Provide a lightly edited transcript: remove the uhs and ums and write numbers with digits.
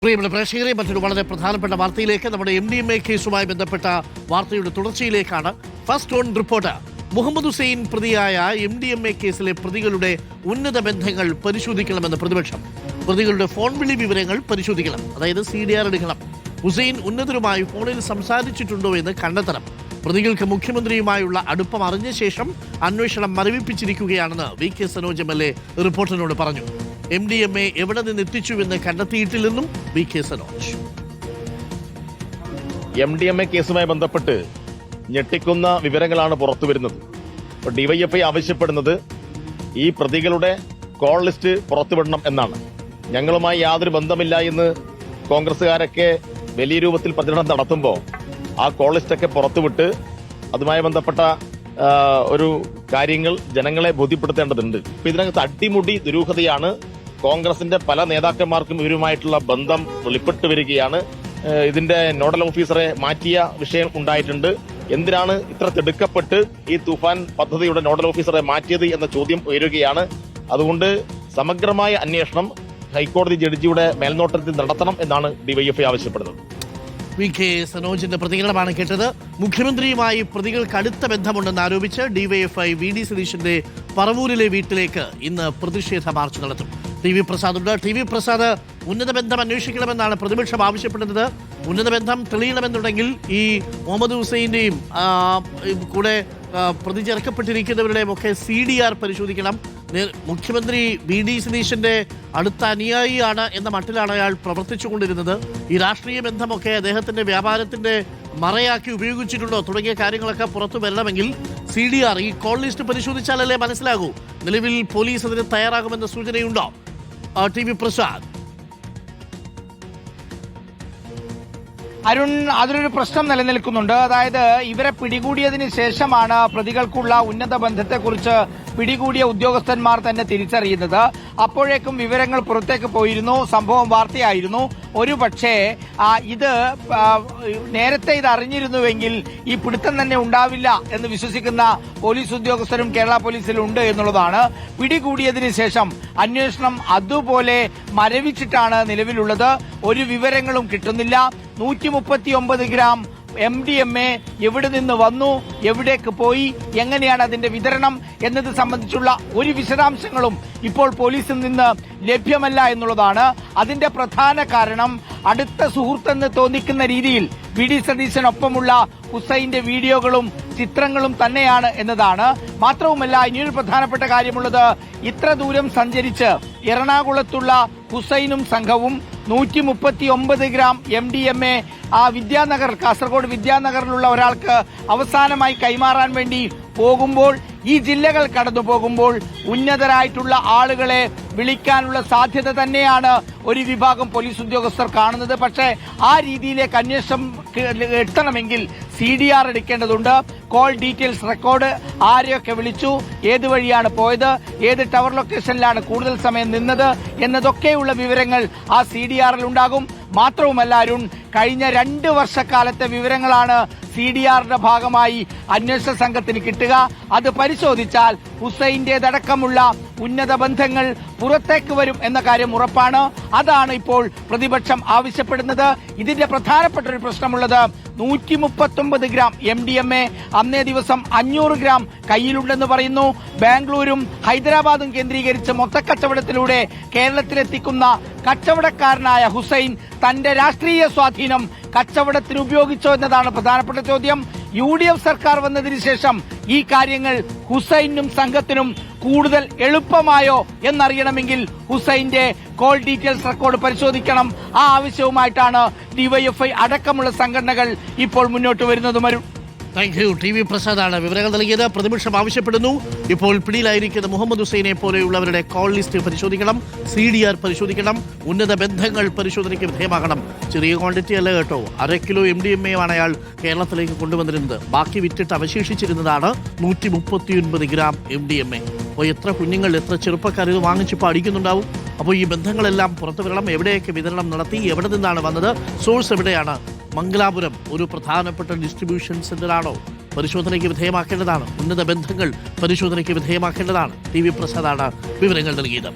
പ്രിയപ്പെട്ട പ്രേക്ഷകരെ, മറ്റൊരു വളരെ പ്രധാനപ്പെട്ട വാർത്തയിലേക്ക്, നമ്മുടെ MDMA കേസുമായി ബന്ധപ്പെട്ട വാർത്തയുടെ തുടർച്ചയിലേക്കാണ്. First on report. Muhammad Hussain പ്രതിയായ MDMA കേസിലെ പ്രതികളുടെ ഉന്നത ബന്ധങ്ങൾ പരിശോധിക്കണമെന്ന് പ്രതിപക്ഷം. പ്രതികളുടെ ഫോൺ വിളി വിവരങ്ങൾ പരിശോധിക്കണം, അതായത് CDR എടുക്കണം. ഹുസൈൻ ഉന്നതരുമായി ഫോണിൽ സംസാരിച്ചിട്ടുണ്ടോ എന്ന് കണ്ടെത്തണം. പ്രതികൾക്ക് മുഖ്യമന്ത്രിയുമായുള്ള അടുപ്പം അറിഞ്ഞ ശേഷം അന്വേഷണം മരവിപ്പിച്ചിരിക്കുകയാണെന്ന് VK സനോജ് MLA റിപ്പോർട്ടറിനോട് പറഞ്ഞു. MDMA എവിടെ നിന്ന് എത്തിച്ചുവെന്ന് കണ്ടെത്തിയിട്ടില്ലെന്നും VK സനോജ്. MDMA കേസുമായി ബന്ധപ്പെട്ട് ഞെട്ടിക്കുന്ന വിവരങ്ങളാണ് പുറത്തുവരുന്നത്. DYFI ആവശ്യപ്പെടുന്നത് ഈ പ്രതികളുടെ കോൾ ലിസ്റ്റ് പുറത്തുവിടണം എന്നാണ്. ഞങ്ങളുമായി യാതൊരു ബന്ധമില്ല എന്ന് കോൺഗ്രസുകാരൊക്കെ വലിയ രൂപത്തിൽ പ്രചരണം നടത്തുമ്പോൾ ആ കോൾ ലിസ്റ്റൊക്കെ പുറത്തുവിട്ട് അതുമായി ബന്ധപ്പെട്ട ഒരു കാര്യങ്ങൾ ജനങ്ങളെ ബോധ്യപ്പെടുത്തേണ്ടതുണ്ട്. ഇപ്പൊ ഇതിനകത്ത് അടിമുടി ദുരൂഹതയാണ്. കോൺഗ്രസിന്റെ പല നേതാക്കന്മാർക്കും ഇവരുമായിട്ടുള്ള ബന്ധം വെളിപ്പെട്ടു വരികയാണ്. ഇതിന്റെ നോഡൽ ഓഫീസറെ മാറ്റിയ വിഷയം ഉണ്ടായിട്ടുണ്ട്. എന്തിനാണ് ഇത്ര തിടുക്കപ്പെട്ട് ഈ തൂഫാൻ പദ്ധതിയുടെ നോഡൽ ഓഫീസറെ മാറ്റിയത് എന്ന ചോദ്യം ഉയരുകയാണ്. അതുകൊണ്ട് സമഗ്രമായ അന്വേഷണം ഹൈക്കോടതി ജഡ്ജിയുടെ മേൽനോട്ടത്തിൽ നടത്തണം എന്നാണ് DYFI ആവശ്യപ്പെടുന്നത്. VK സനോജിന്റെ പ്രതികരണമാണ് കേട്ടത്. മുഖ്യമന്ത്രിയുമായി പ്രതികൾക്ക് അടുത്ത ബന്ധമുണ്ടെന്ന് ആരോപിച്ച് DYFI VD സതീശന്റെ പറവൂരിലെ വീട്ടിലേക്ക് ഇന്ന് പ്രതിഷേധ മാർച്ച് നടത്തും. TV പ്രസാദ് ഉണ്ട്. TV പ്രസാദ്, ഉന്നത ബന്ധം അന്വേഷിക്കണമെന്നാണ് പ്രതിപക്ഷം ആവശ്യപ്പെടുന്നത്. ഉന്നത ബന്ധം തെളിയണമെന്നുണ്ടെങ്കിൽ ഈ മുഹമ്മദ് ഹുസൈന്റെയും കൂടെ പ്രതി ചേർക്കപ്പെട്ടിരിക്കുന്നവരുടെയും ഒക്കെ CDR പരിശോധിക്കണം. മുഖ്യമന്ത്രി VD സതീശന്റെ അടുത്ത അനുയായിയാണ് എന്ന മട്ടിലാണ് അയാൾ പ്രവർത്തിച്ചുകൊണ്ടിരുന്നത്. ഈ രാഷ്ട്രീയ ബന്ധമൊക്കെ അദ്ദേഹത്തിന്റെ വ്യാപാരത്തിന്റെ മറയാക്കി ഉപയോഗിച്ചിട്ടുണ്ടോ തുടങ്ങിയ കാര്യങ്ങളൊക്കെ പുറത്തു വരണമെങ്കിൽ CDR, ഈ കോൾ ലിസ്റ്റ് പരിശോധിച്ചാലല്ലേ മനസ്സിലാകൂ. നിലവിൽ പോലീസ് അതിന് തയ്യാറാകുമെന്ന സൂചനയുണ്ടോ? TV പ്രസാദ്. അരുൺ, അതിലൊരു പ്രശ്നം നിലനിൽക്കുന്നുണ്ട്. അതായത് ഇവരെ പിടികൂടിയതിന് ശേഷമാണ് പ്രതികൾക്കുള്ള ഉന്നത ബന്ധത്തെക്കുറിച്ച് പിടികൂടിയ ഉദ്യോഗസ്ഥന്മാർ തന്നെ തിരിച്ചറിയുന്നത്. അപ്പോഴേക്കും വിവരങ്ങൾ പുറത്തേക്ക് പോയിരുന്നു, സംഭവം വാർത്തയായിരുന്നു. ഒരു പക്ഷേ ഇത് നേരത്തെ ഇത് അറിഞ്ഞിരുന്നുവെങ്കിൽ ഈ പിടുത്തം തന്നെ ഉണ്ടാവില്ല എന്ന് വിശ്വസിക്കുന്ന പോലീസ് ഉദ്യോഗസ്ഥരും കേരള പോലീസിലുണ്ട് എന്നുള്ളതാണ്. പിടികൂടിയതിന് ശേഷം അന്വേഷണം അതുപോലെ മരവിച്ചിട്ടാണ് നിലവിലുള്ളത്. ഒരു വിവരങ്ങളും കിട്ടുന്നില്ല. 139 ഗ്രാം MDMA എവിടെ നിന്ന് വന്നു, എവിടേക്ക് പോയി, എങ്ങനെയാണ് അതിന്റെ വിതരണം എന്നത് സംബന്ധിച്ചുള്ള ഒരു വിശദാംശങ്ങളും ഇപ്പോൾ പോലീസിൽ നിന്ന് ലഭ്യമല്ല എന്നുള്ളതാണ്. അതിന്റെ പ്രധാന കാരണം അടുത്ത സുഹൃത്തെന്ന് തോന്നിക്കുന്ന രീതിയിൽ VD സതീശനൊപ്പമുള്ള ഹുസൈന്റെ വീഡിയോകളും ചിത്രങ്ങളും തന്നെയാണ് എന്നതാണ്. മാത്രവുമല്ല, ഇനിയൊരു പ്രധാനപ്പെട്ട കാര്യമുള്ളത്, ഇത്ര ദൂരം സഞ്ചരിച്ച് എറണാകുളത്തുള്ള ഹുസൈനും സംഘവും 139 ഗ്രാം MDMA വിദ്യാനഗർ, കാസർഗോഡ് വിദ്യാനഗറിലുള്ള ഒരാൾക്ക് അവസാനമായി കൈമാറാൻ വേണ്ടി പോകുമ്പോൾ, ഈ ജില്ലകൾ കടന്നു പോകുമ്പോൾ ഉന്നതരായിട്ടുള്ള ആളുകളെ വിളിക്കാനുള്ള സാധ്യത തന്നെയാണ് ഒരു വിഭാഗം പോലീസ് ഉദ്യോഗസ്ഥർ കാണുന്നത്. പക്ഷേ ആ രീതിയിലേക്ക് അന്വേഷണം എത്തണമെങ്കിൽ CDR എടുക്കേണ്ടതുണ്ട്. കോൾ ഡീറ്റെയിൽസ് റെക്കോർഡ്, ആരെയൊക്കെ വിളിച്ചു, ഏത് വഴിയാണ് പോയത്, ഏത് ടവർ ലൊക്കേഷനിലാണ് കൂടുതൽ സമയം നിന്നത് എന്നതൊക്കെയുള്ള വിവരങ്ങൾ ആ CDR-ൽ ഉണ്ടാകും. മാത്രവുമല്ല അരുൺ, കഴിഞ്ഞ 2 വർഷക്കാലത്തെ വിവരങ്ങളാണ് CDR-ന്റെ ഭാഗമായി അന്വേഷണ സംഘത്തിന് കിട്ടുക. അത് പരിശോധിച്ചാൽ ഹുസൈന്റേതടക്കമുള്ള ഉന്നത ബന്ധങ്ങൾ പുറത്തേക്ക് വരും എന്ന കാര്യം ഉറപ്പാണ്. അതാണ് ഇപ്പോൾ പ്രതിപക്ഷം ആവശ്യപ്പെടുന്നത്. ഇതിന്റെ പ്രധാനപ്പെട്ട ഒരു പ്രശ്നമുള്ളത്, 139 ഗ്രാം MDMA അന്നേ ദിവസം 500 ഗ്രാം കയ്യിലുണ്ടെന്ന് പറയുന്നു. ബാംഗ്ലൂരും ഹൈദരാബാദും കേന്ദ്രീകരിച്ച് മൊത്തക്കച്ചവടത്തിലൂടെ കേരളത്തിലെത്തിക്കുന്ന കച്ചവടക്കാരനായ ഹുസൈൻ തന്റെ രാഷ്ട്രീയ സ്വാധീനം കച്ചവടത്തിന് ഉപയോഗിച്ചോ എന്നതാണ് പ്രധാനപ്പെട്ട ചോദ്യം. UDF സർക്കാർ വന്നതിന് ശേഷം ഈ കാര്യങ്ങൾ ഹുസൈനും സംഘത്തിനും കൂടുതൽ എളുപ്പമായോ എന്നറിയണമെങ്കിൽ ഹുസൈന്റെ കോൾ ഡീറ്റെയിൽസ് റെക്കോർഡ് പരിശോധിക്കണം. ആ ആവശ്യവുമായിട്ടാണ് DYFI അടക്കമുള്ള സംഘടനകൾ ഇപ്പോൾ മുന്നോട്ട് വരുന്നതും. Thank you. TV പ്രസാദാണ് വിവരങ്ങൾ നൽകിയത്. പ്രതിപക്ഷം ആവശ്യപ്പെടുന്നു, ഇപ്പോൾ പിടിയിലായിരിക്കുന്ന മുഹമ്മദ് ഹുസൈനെ പോലെയുള്ളവരുടെ കോൾ ലിസ്റ്റ് പരിശോധിക്കണം, CDR പരിശോധിക്കണം, ഉന്നത ബന്ധങ്ങൾ പരിശോധനയ്ക്ക് വിധേയമാകണം. ചെറിയ ക്വാണ്ടിറ്റി അല്ല കേട്ടോ, 1/2 കിലോ MDMA ആണ് അയാൾ കേരളത്തിലേക്ക് കൊണ്ടുവന്നിരുന്നത്. ബാക്കി വിറ്റിട്ട് അവശേഷിച്ചിരുന്നതാണ് 139 ഗ്രാം MDMA. അപ്പോൾ എത്ര കുഞ്ഞുങ്ങൾ, എത്ര ചെറുപ്പക്കാർ ഇത് വാങ്ങിച്ചിപ്പോൾ അടിക്കുന്നുണ്ടാവും. അപ്പോൾ ഈ ബന്ധങ്ങളെല്ലാം പുറത്തു വരണം. എവിടെയൊക്കെ വിതരണം നടത്തി, എവിടെ നിന്നാണ് വന്നത്, സോഴ്സ് എവിടെയാണ്? മംഗലാപുരം ഒരു പ്രധാനപ്പെട്ട ഡിസ്ട്രിബ്യൂഷൻ സെന്ററാണോ? പരിശോധനയ്ക്ക് വിധേയമാക്കേണ്ടതാണ്. ഉന്നത ബന്ധങ്ങൾ പരിശോധനയ്ക്ക് വിധേയമാക്കേണ്ടതാണ്. TV പ്രസാദാണ് വിവരങ്ങൾ നൽകിയത്.